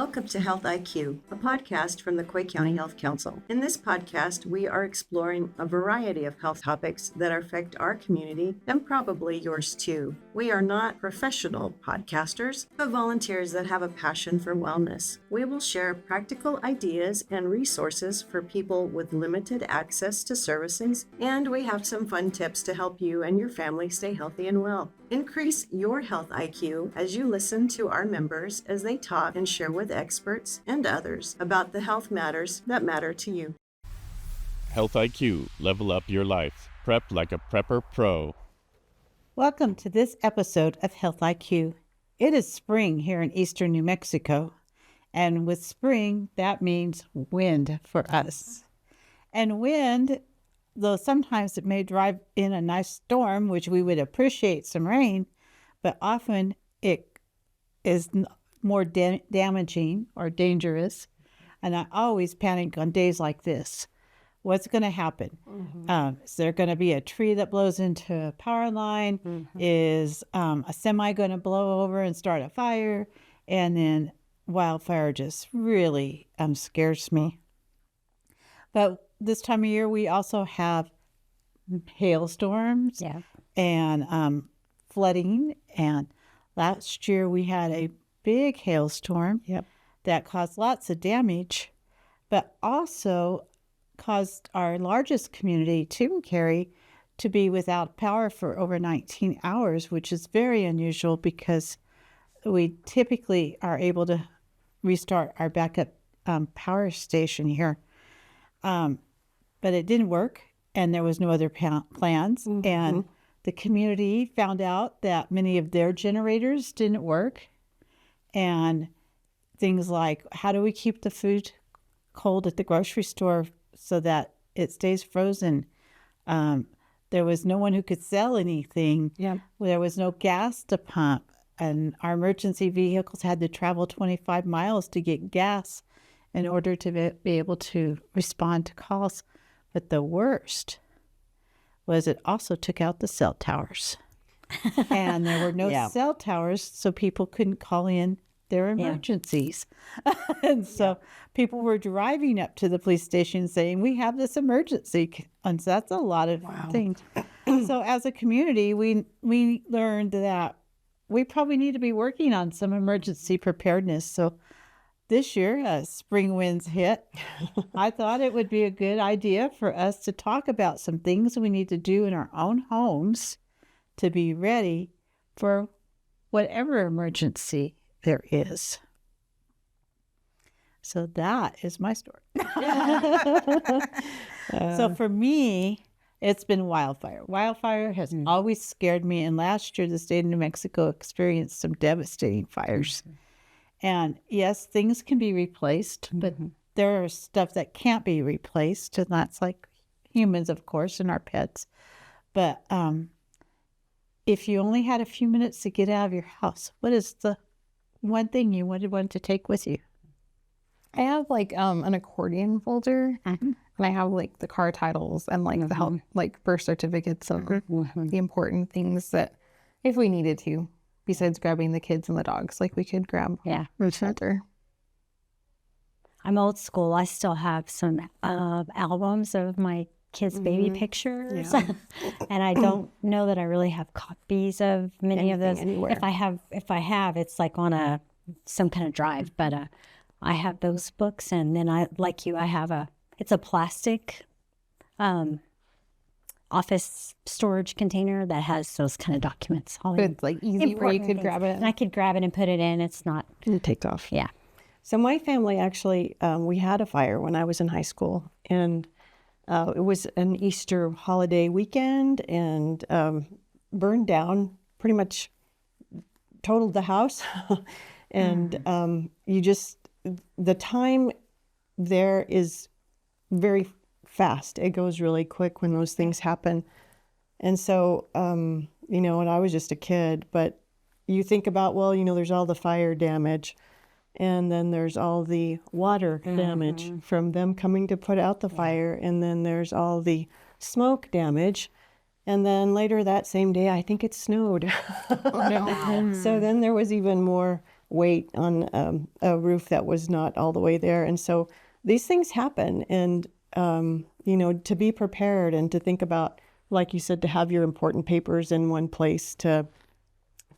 Welcome to Health IQ, a podcast from the Coy County Health Council. In this podcast, we are exploring a variety of health topics that affect our community and probably yours too. We are not professional podcasters, but volunteers that have a passion for wellness. We will share practical ideas and resources for people with limited access to services, and we have some fun tips to help you and your family stay healthy and well. Increase your health IQ as you listen to our members as they talk and share with experts and others about the health matters that matter to you. Health IQ, level up your life. Prep like a prepper pro. Welcome to this episode of Health IQ. It is spring here in eastern New Mexico, and with spring, that means wind for us. And wind, though sometimes it may drive in a nice storm, which we would appreciate some rain, but often it is more damaging or dangerous. And I always panic on days like this. What's going to happen? Is there going to be a tree that blows into a power line? Is a semi going to blow over and start a fire? And then wildfire just really scares me. But this time of year, we also have hailstorms and flooding. And last year, we had a big hailstorm that caused lots of damage, but also caused our largest community, Tim Carey, to be without power for over 19 hours, which is very unusual because we typically are able to restart our backup power station here. But it didn't work, and there was no other plans. And the community found out that many of their generators didn't work. And things like, how do we keep the food cold at the grocery store so that it stays frozen? There was no one who could sell anything. There was no gas to pump. And our emergency vehicles had to travel 25 miles to get gas in order to be able to respond to calls. But the worst was it also took out the cell towers. And there were no cell towers, so people couldn't call in their emergencies. And so people were driving up to the police station saying, we have this emergency. And so that's a lot of things. So as a community, we learned that we probably need to be working on some emergency preparedness. So this year, as spring winds hit, I thought it would be a good idea for us to talk about some things we need to do in our own homes to be ready for whatever emergency there is. So that is my story. So for me, it's been wildfire. Wildfire has always scared me. And last year, the state of New Mexico experienced some devastating fires. And yes, things can be replaced, but there are stuff that can't be replaced. And that's like humans, of course, and our pets. But if you only had a few minutes to get out of your house, what is the one thing you would want to take with you? I have like an accordion folder, and I have like the car titles and like the health, like birth certificates of the important things that if we needed to, besides grabbing the kids and the dogs, like we could grab road shelter. I'm old school. I still have some albums of my kids' baby pictures, and I don't know that I really have copies of many of those. Anywhere. If I have, it's like on some kind of drive. But I have those books, and then I have it's a plastic office storage container that has those kind of documents. It's like easy where you could grab it. And I could grab it and put it in. It's not. It takes off. Yeah. So my family actually, we had a fire when I was in high school, and it was an Easter holiday weekend, and burned down, pretty much totaled the house. And the time there is very fast. It goes really quick when those things happen. And so, and I was just a kid, but you think about, there's all the fire damage, and then there's all the water damage from them coming to put out the fire, and then there's all the smoke damage. And then later that same day, I think it snowed. So then there was even more weight on a roof that was not all the way there. And so these things happen. And, to be prepared and to think about, like you said, to have your important papers in one place, to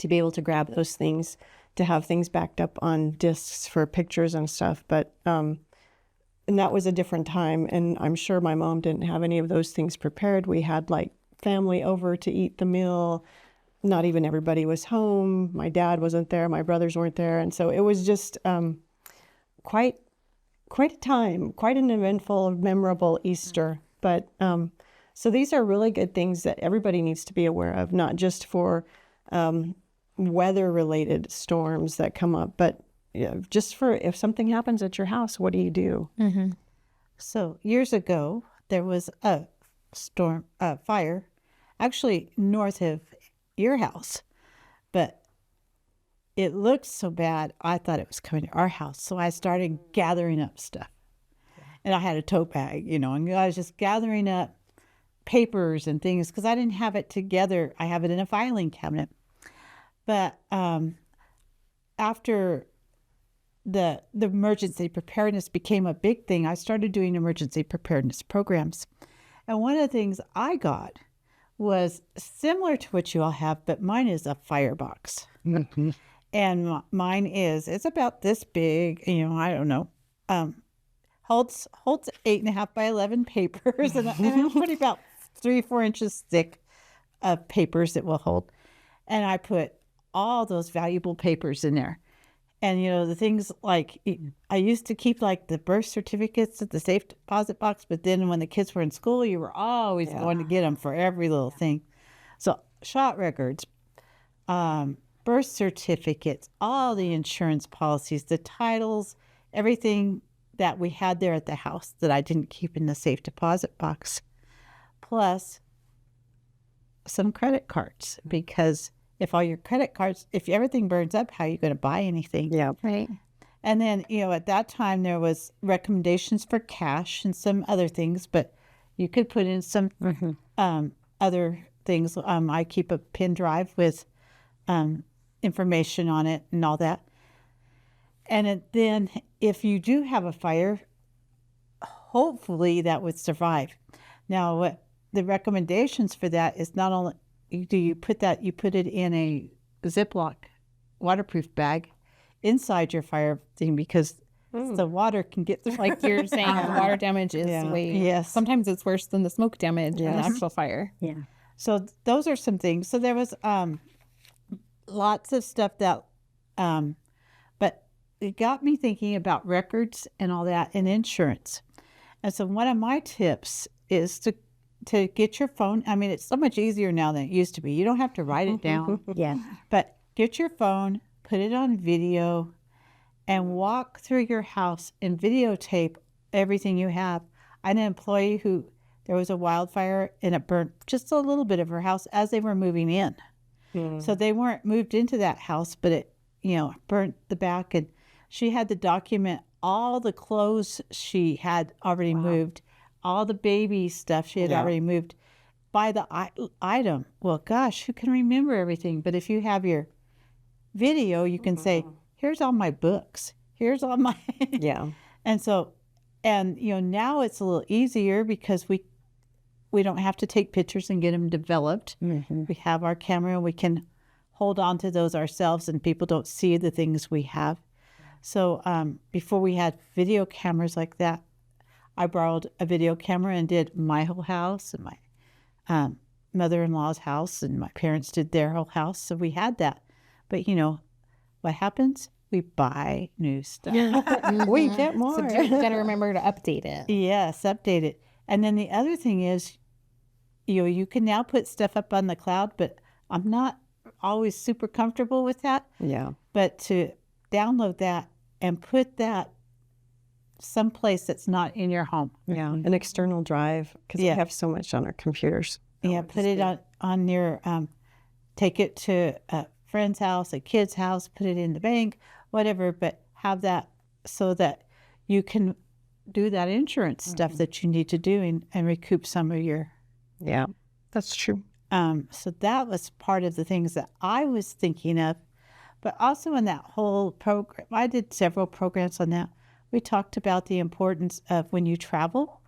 be able to grab those things, to have things backed up on discs for pictures and stuff. But, and that was a different time. And I'm sure my mom didn't have any of those things prepared. We had like family over to eat the meal. Not even everybody was home. My dad wasn't there. My brothers weren't there. And so it was just quite a time, quite an eventful, memorable Easter. But so these are really good things that everybody needs to be aware of, not just for weather-related storms that come up, but just for if something happens at your house, what do you do? Mm-hmm. So years ago, there was a fire, actually north of your house, but it looked so bad, I thought it was coming to our house. So I started gathering up stuff. And I had a tote bag, and I was just gathering up papers and things because I didn't have it together. I have it in a filing cabinet. But after the emergency preparedness became a big thing, I started doing emergency preparedness programs. And one of the things I got was similar to what you all have, but mine is a firebox. And mine it's about this big, I don't know, holds 8.5 by 11 papers, and I'm putting about 3-4 inches thick of papers it will hold. And I put all those valuable papers in there. And, the things like, I used to keep like the birth certificates at the safe deposit box, but then when the kids were in school, you were always going to get them for every little thing. So shot records, birth certificates, all the insurance policies, the titles, everything that we had there at the house that I didn't keep in the safe deposit box, plus some credit cards, because if all your credit cards, if everything burns up, how are you going to buy anything? Yeah. Right. And then, at that time there was recommendations for cash and some other things, but you could put in some other things. I keep a pen drive with information on it and all that. And then if you do have a fire, hopefully that would survive. Now, what the recommendations for that is not only do you put it in a Ziploc waterproof bag inside your fire thing, because the water can get through. Like you're saying, the water damage is sometimes it's worse than the smoke damage in the actual fire. Yeah. So those are some things. So there was lots of stuff that, but it got me thinking about records and all that and insurance. And so one of my tips is to get your phone. I mean, it's so much easier now than it used to be. You don't have to write it down. Yeah. But get your phone, put it on video, and walk through your house and videotape everything you have. I had an employee there was a wildfire and it burnt just a little bit of her house as they were moving in. So they weren't moved into that house, but it, burnt the back, and she had to document all the clothes she had already moved, all the baby stuff she had already moved by the item. Well, gosh, who can remember everything? But if you have your video, you can say, here's all my books. Here's all my... And so, now it's a little easier because we don't have to take pictures and get them developed. We have our camera and we can hold on to those ourselves, and people don't see the things we have. So before we had video cameras like that, I borrowed a video camera and did my whole house and my mother-in-law's house, and my parents did their whole house. So we had that. But what happens? We buy new stuff. We get more. So you got to remember to update it. Yes, update it. And then the other thing is, you can now put stuff up on the cloud, but I'm not always super comfortable with that. Yeah. But to download that and put that someplace that's not in your home. Yeah. An external drive, because we have so much on our computers. Yeah, put it on your, take it to a friend's house, a kid's house, put it in the bank, whatever, but have that so that you can do that insurance stuff that you need to do and recoup some of your... Yeah, that's true. So that was part of the things that I was thinking of. But also in that whole program, I did several programs on that. We talked about the importance of when you travel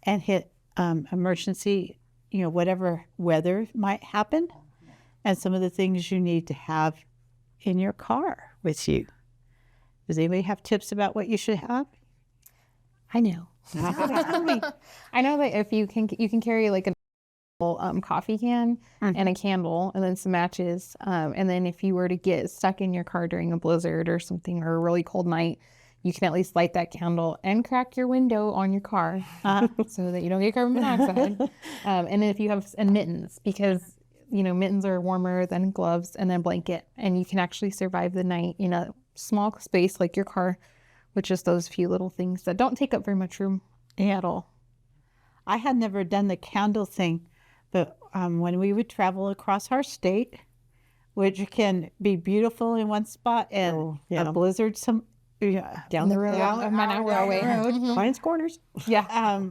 and hit emergency, whatever weather might happen, and some of the things you need to have in your car with you. Does anybody have tips about what you should have? I know. I know that if you can carry like a coffee can and a candle and then some matches. And then if you were to get stuck in your car during a blizzard or something or a really cold night, you can at least light that candle and crack your window on your car so that you don't get carbon monoxide. And then if you have mittens, because mittens are warmer than gloves, and then blanket, and you can actually survive the night in a small space like your car with just those few little things that don't take up very much room at all. I had never done the candle thing, but when we would travel across our state, which can be beautiful in one spot and a blizzard down the road, an hour away. Clients Corners. Yeah.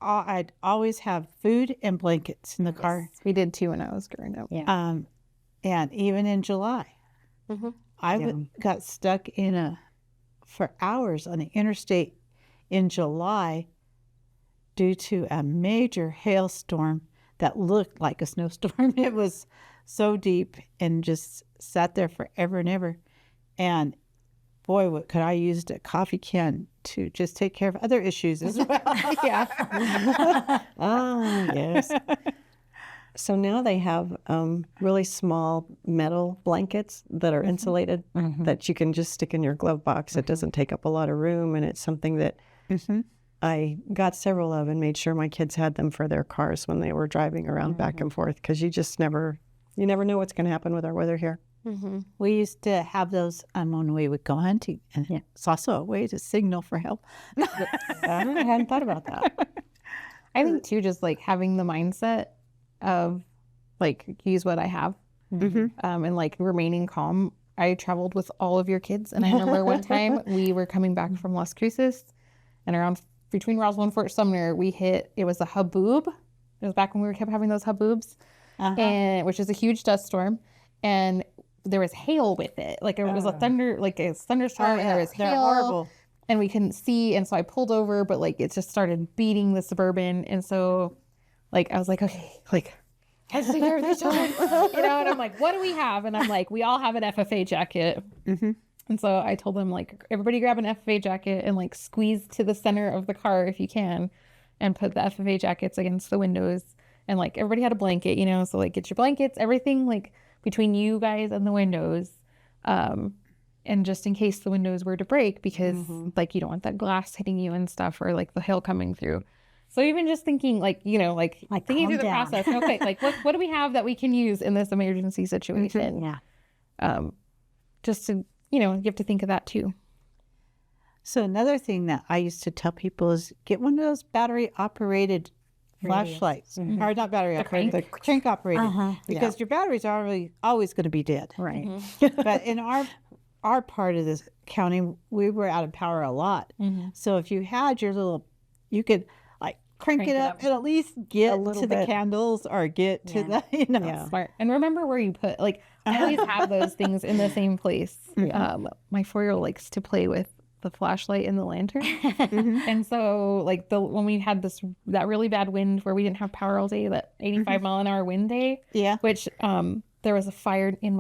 I'd always have food and blankets in the car. We did too when I was growing up. Yeah. And even in July, I got stuck for hours on the interstate in July due to a major hailstorm that looked like a snowstorm. It was so deep and just sat there forever and ever. And boy, what could I use a coffee can to just take care of other issues as well. Yeah. Ah, yes. So now they have really small metal blankets that are insulated that you can just stick in your glove box. It doesn't take up a lot of room, and it's something that I got several of and made sure my kids had them for their cars when they were driving around back and forth, because you never know what's going to happen with our weather here. We used to have those when we would go hunting, and it's also a way to signal for help. I hadn't thought about that. I think too, just like having the mindset of like, use what I have, and like remaining calm. I traveled with all of your kids, and I remember one time we were coming back from Las Cruces, and between Roswell and Fort Sumner, it was a haboob. It was back when we kept having those haboobs, and which is a huge dust storm, and there was hail with it. Like it was a thunderstorm, and there was hail. They're horrible. And we couldn't see, and so I pulled over, but like it just started beating the Suburban, and so like I was like, okay, like let's take care of each other, and I'm like, what do we have? And I'm like, we all have an FFA jacket. And so I told them, like, everybody grab an FFA jacket and like squeeze to the center of the car if you can, and put the FFA jackets against the windows, and like everybody had a blanket, so like get your blankets, everything like between you guys and the windows, and just in case the windows were to break, because like you don't want that glass hitting you and stuff, or like the hail coming through. So even just thinking like thinking through the process, okay, like what do we have that we can use in this emergency situation? Just to you have to think of that too. So another thing that I used to tell people is get one of those battery operated flashlights, or not battery operated, the crank operated, because your batteries are always going to be dead. Right. But in our part of this county, we were out of power a lot. So if you had you could like crank it up and at least get to the candles or get to the, Smart. And remember where you put, like, I always have those things in the same place. My 4-year-old likes to play with the flashlight and the lantern. And so like when we had that really bad wind where we didn't have power all day, that 85 mile an hour wind day, which there was a fire in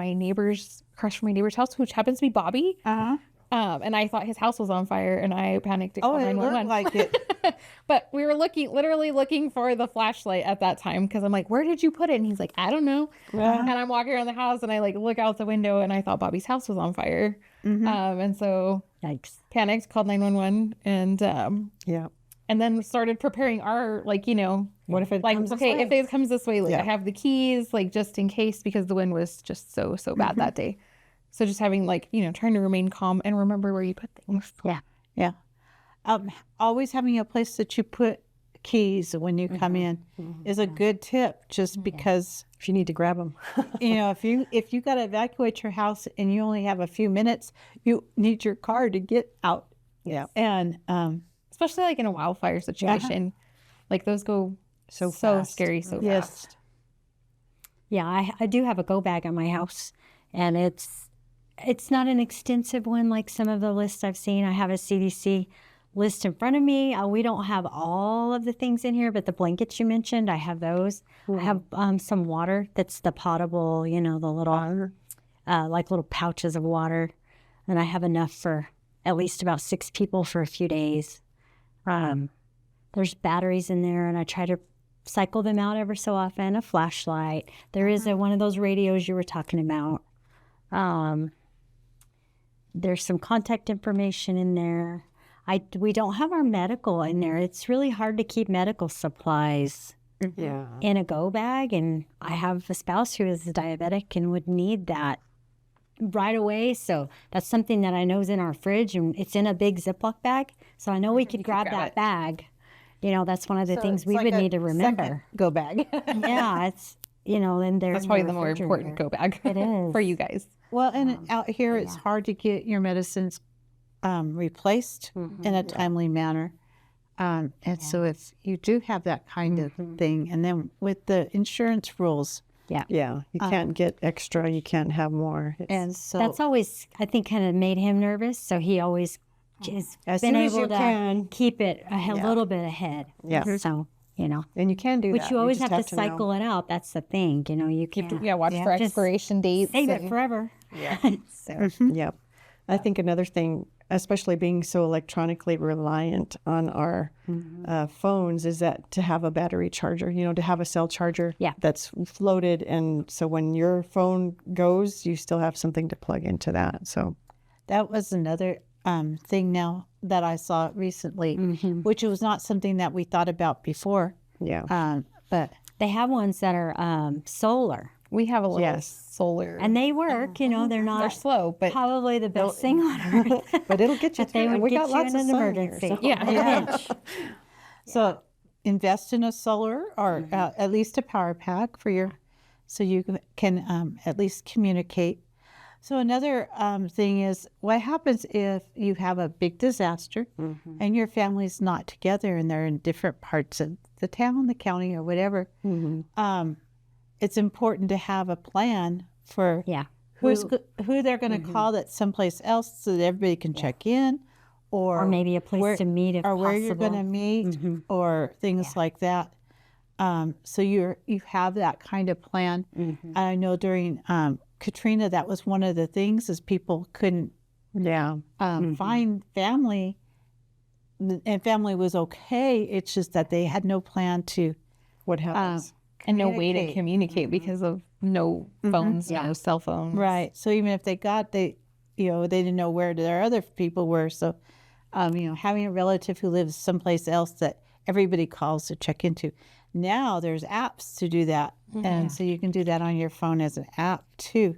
across from my neighbor's house, which happens to be Bobby. And I thought his house was on fire, and I panicked. Oh, it looked like it. But we were literally looking for the flashlight at that time, because I'm like, where did you put it? And he's like, I don't know. And I'm walking around the house, and I like look out the window, and I thought Bobby's house was on fire. And so Yikes. Panicked, called 911, and and then started preparing our What if it comes this if way? it comes this way, like I have the keys, like just in case, because the wind was just so bad that day. So just having trying to remain calm and remember where you put things. Yeah. Always having a place that you put keys when you come in is a good tip, just because If you need to grab them. if you got to evacuate your house and you only have a few minutes, you need your car to get out. Yeah. And Especially like in a wildfire situation, like those go so fast. scary, fast. Yeah, I do have a go bag at my house, and it's it's not an extensive one like some of the lists I've seen. I have a CDC list in front of me. We don't have all of the things in here, but the blankets you mentioned, I have those. I have some water that's the potable, the little, like little pouches of water. And I have enough for at least about 6 people for a few days. There's batteries in there, and I try to cycle them out ever so often. A flashlight. There is one of those radios you were talking about. There's some contact information in there. We don't have our medical in there. It's really hard to keep medical supplies in a go bag. And I have a spouse who is diabetic and would need that right away. So that's something that I know is in our fridge, and it's in a big Ziploc bag. So I know we could grab that bag. That's one of the things we would need to remember. Go bag. Yeah, it's, and there's That's probably the more important go bag. It is. For you guys. Well, and out here, it's hard to get your medicines replaced in a timely manner. And so if you do have that kind of thing, and then with the insurance rules, You can't get extra. You can't have more. and so That's always, I think, kind of made him nervous. So he always has As been soon as able you to can. keep it a little bit ahead. Yeah. So, And you can do but that. you always just have to know. cycle it out. That's the thing. You can't Watch for just expiration dates. save it and- forever. So, Yep. I think another thing, especially being so electronically reliant on our phones, is that to have a battery charger, to have a cell charger that's floated. And so when your phone goes, you still have something to plug into that. So that was another thing now that I saw recently, which was not something that we thought about before. But they have ones that are solar, We have a little solar. and they work. They're not they're slow, but probably the best thing on earth. but it'll get you But they through. would We get got you lots in of an sun here, emergency. so- yeah. so invest in a solar or at least a power pack for so you can at least communicate. So another thing is what happens if you have a big disaster and your family's not together and they're in different parts of the town, the county, or whatever. It's important to have a plan for who they're going to call that's someplace else so that everybody can check in, Or maybe a place to meet if or where you're going to possible. meet, or things like that. So you have that kind of plan. I know during Katrina, that was one of the things is people couldn't find family, and family was okay. It's just that they had no plan to What happens? And no way to communicate. communicate because of no phones, no cell phones. Right. So even if they they didn't know where their other people were. So, having a relative who lives someplace else that everybody calls to check into. Now there's apps to do that. And so you can do that on your phone as an app too.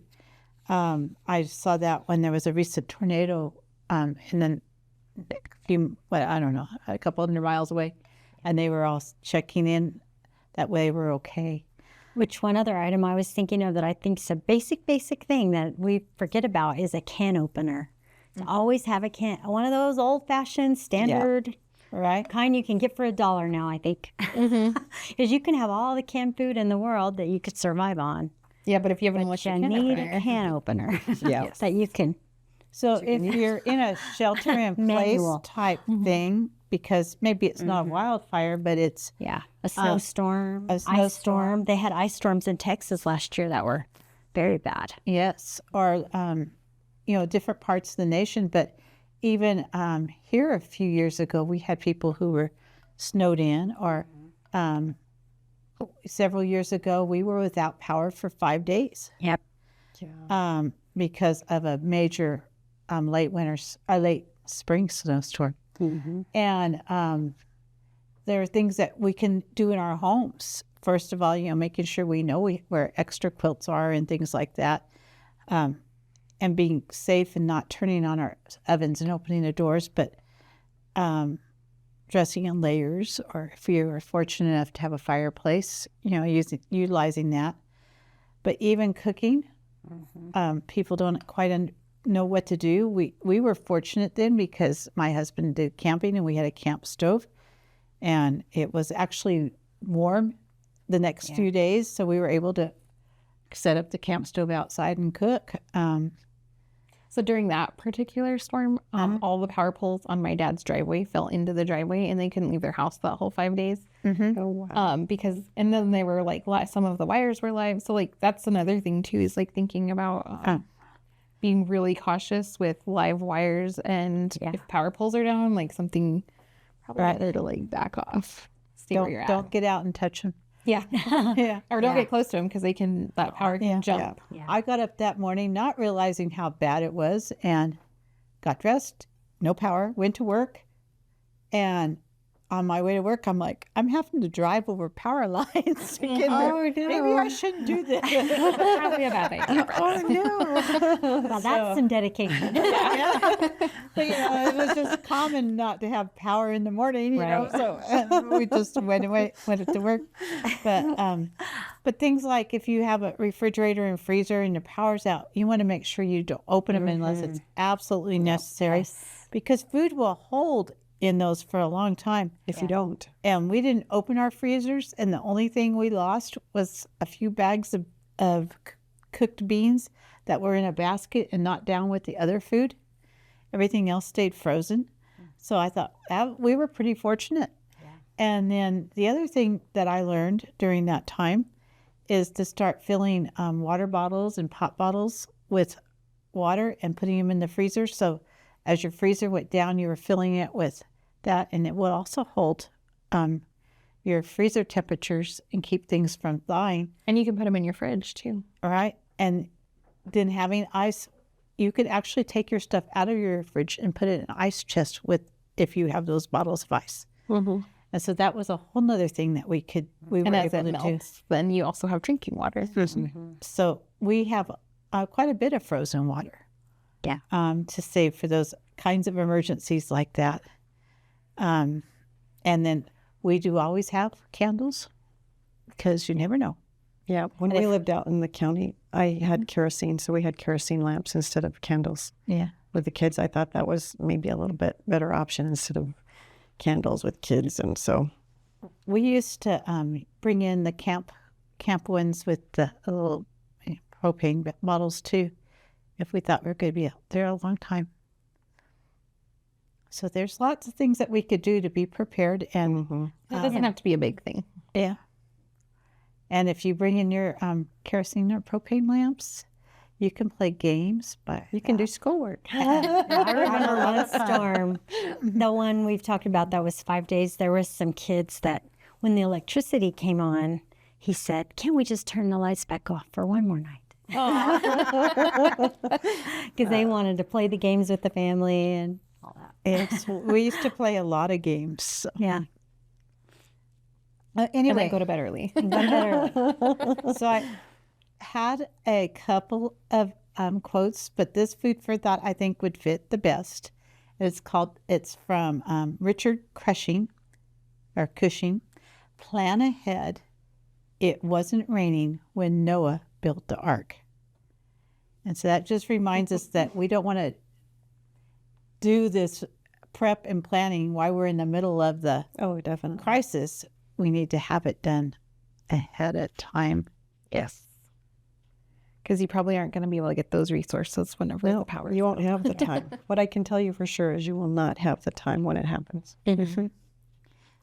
I saw that when there was a recent tornado, and then a couple hundred miles away, and they were all checking in. That way we're okay. Which one other item I was thinking of that I think is a basic thing that we forget about is a can opener. To always have one of those old-fashioned standard kind you can get for $1 now, I think. Because you can have all the canned food in the world that you could survive on. Yeah, but if you have an But you electric need can a can opener Yes. that you can. So if you're in a shelter-in-place Manual. type thing, because maybe it's not a wildfire, but it's A snowstorm, a ice snowstorm. storm. They had ice storms in Texas last year that were very bad. yes, or different parts of the nation. But even here a few years ago, we had people who were snowed in, or several years ago, we were without power for 5 days. Yep. Because of a major late spring snowstorm. And there are things that we can do in our homes. First of all, making sure we know where extra quilts are and things like that, and being safe and not turning on our ovens and opening the doors, but dressing in layers, or if you are fortunate enough to have a fireplace, utilizing that. But even cooking, people don't quite know what to do. We were fortunate then because my husband did camping and we had a camp stove, and it was actually warm the next few days, so we were able to set up the camp stove outside and cook. So during that particular storm, all the power poles on my dad's driveway fell into the driveway, and they couldn't leave their house that whole 5 days. Oh, wow. Because, and then they were like, some of the wires were live. So like, that's another thing too, is like thinking about being really cautious with live wires, and if power poles are down, like something probably better to like back off. Stay where you're at. Don't get out and touch them. Yeah. Yeah. Or don't get close to them because that power can jump. Yeah. I got up that morning not realizing how bad it was and got dressed, no power, went to work. And on my way to work, I'm like, I'm having to drive over power lines to get there. Oh, no. Maybe I shouldn't do this. Probably a bad idea. Oh, no. Well, that's some dedication. But, it was just common not to have power in the morning, you know, so we just went to work. But things like if you have a refrigerator and freezer and the power's out, you want to make sure you don't open them unless it's absolutely necessary, because food will hold in those for a long time If you don't. And we didn't open our freezers, and the only thing we lost was a few bags of cooked beans that were in a basket and not down with the other food. Everything else stayed frozen. So I thought we were pretty fortunate. Yeah. And then the other thing that I learned during that time is to start filling water bottles and pop bottles with water and putting them in the freezer. So as your freezer went down, you were filling it with that, and it would also hold your freezer temperatures and keep things from thawing. And you can put them in your fridge too. All right. And then having ice, you could actually take your stuff out of your fridge and put it in an ice chest if you have those bottles of ice. Mm-hmm. And so that was a whole nother thing that we were And as able it to do. melts, then you also have drinking water. Mm-hmm. So we have quite a bit of frozen water. Yeah. To save for those kinds of emergencies like that. And then we do always have candles because you never know. Yeah, when we lived out in the county, I had kerosene, so we had kerosene lamps instead of candles. Yeah. With the kids, I thought that was maybe a little bit better option instead of candles with kids, and so. We used to bring in the camp ones with the little propane bottles too, if we thought we were going to be out there a long time. So there's lots of things that we could do to be prepared, and It doesn't have to be a big thing. yeah. And if you bring in your kerosene or propane lamps, you can play games, but You can do schoolwork. I remember one storm, the one we've talked about that was 5 days. There was some kids that when the electricity came on, he said, "Can we just turn the lights back off for one more night?" Because they wanted to play the games with the family and all that. we used to play a lot of games. So. Yeah. And Anyway, then go to bed early. so I had a couple of quotes, but this food for thought I think would fit the best. It's from Richard Cushing. Plan ahead. It wasn't raining when Noah built the ark. And so that just reminds us that we don't want to do this prep and planning while we're in the middle of the Oh, definitely. crisis. We need to have it done ahead of time. Yes. Because you probably aren't going to be able to get those resources whenever the power. You won't have the time. What I can tell you for sure is you will not have the time when it happens. Mm-hmm.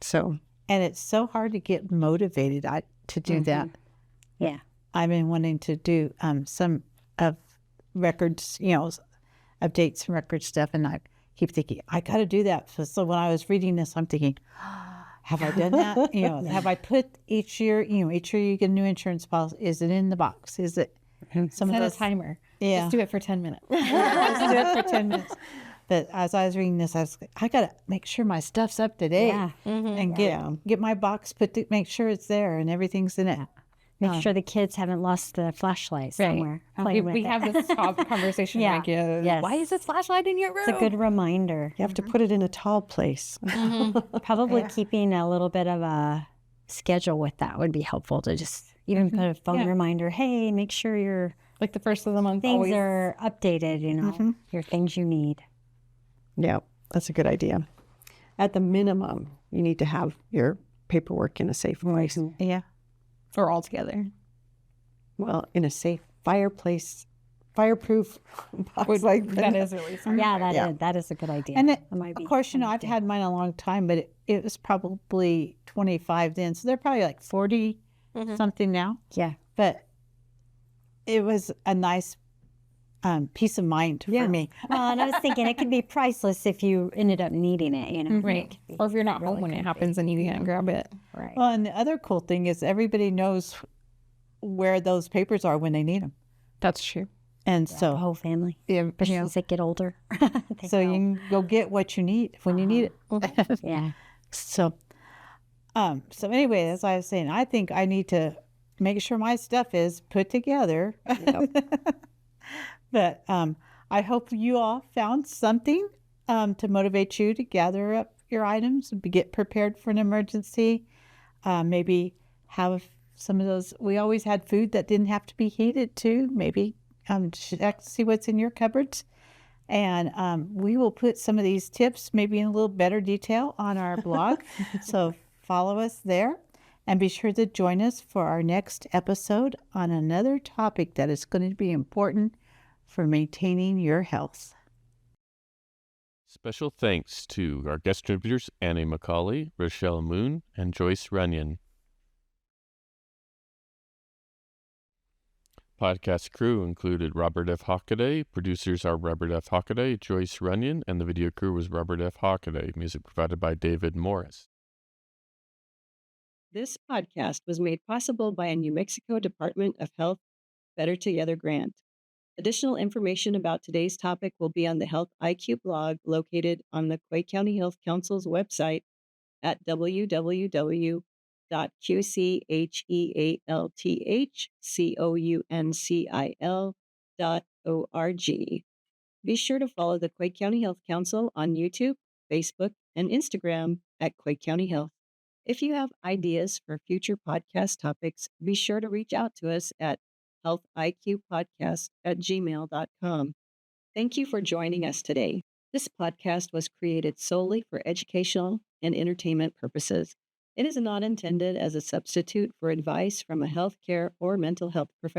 So. And it's so hard to get motivated to do that. Yeah. I've been wanting to do some of records, of dates and record stuff, and I keep thinking, I got to do that. So when I was reading this, I'm thinking, have I done that? Have I put each year you get a new insurance policy. Is it in the box? Is it some Set of a those? timer. Yeah. Just do it for 10 minutes. Let's do it for 10 minutes. But as I was reading this, I was like, I got to make sure my stuff's up to date Yeah. and get my box make sure it's there and everything's in it. Make sure the kids haven't lost the flashlight somewhere. We playing with it. have this conversation. Yeah. Like, Yes. why is this flashlight in your room? It's a good reminder. You have to put it in a tall place. Probably keeping a little bit of a schedule with that would be helpful to just even put a phone reminder. Hey, make sure your Like the first of the month. things always. are updated, your things you need. Yeah, that's a good idea. At the minimum, you need to have your paperwork in a safe place. Yeah. Or all together. Well, in a safe fireplace fireproof box like That is really smart. Yeah, that is a good idea. And That might be of course, an I've idea. had mine a long time, but it was probably 25 then. So they're probably like 40 something now. Yeah. But it was a nice peace of mind for me. Well, and I was thinking it could be priceless if you ended up needing it, you know. Right. Or if you're not home when it happens and you can't grab it. Right. Well, and the other cool thing is everybody knows where those papers are when they need them. That's true. And The so, whole family, yeah, especially as they get older. They so you know. can go get what you need when you need it. Yeah. So anyway, as I was saying, I think I need to make sure my stuff is put together. But I hope you all found something to motivate you to gather up your items and get prepared for an emergency. Maybe have some of those. We always had food that didn't have to be heated too. Maybe check to see what's in your cupboards. And we will put some of these tips maybe in a little better detail on our blog. So follow us there and be sure to join us for our next episode on another topic that is going to be important for maintaining your health. Special thanks to our guest contributors Annie McCauley, Rochelle Moon, and Joyce Runyon. Podcast crew included Robert F. Hockaday. Producers are Robert F. Hockaday, Joyce Runyon, and the video crew was Robert F. Hockaday. Music provided by David Morris. This podcast was made possible by a New Mexico Department of Health Better Together grant. Additional information about today's topic will be on the Health IQ blog located on the Quay County Health Council's website at www.qchealthcouncil.org. Be sure to follow the Quay County Health Council on YouTube, Facebook, and Instagram at Quay County Health. If you have ideas for future podcast topics, be sure to reach out to us at healthiqpodcast@gmail.com. Thank you for joining us today. This podcast was created solely for educational and entertainment purposes. It is not intended as a substitute for advice from a healthcare or mental health professional.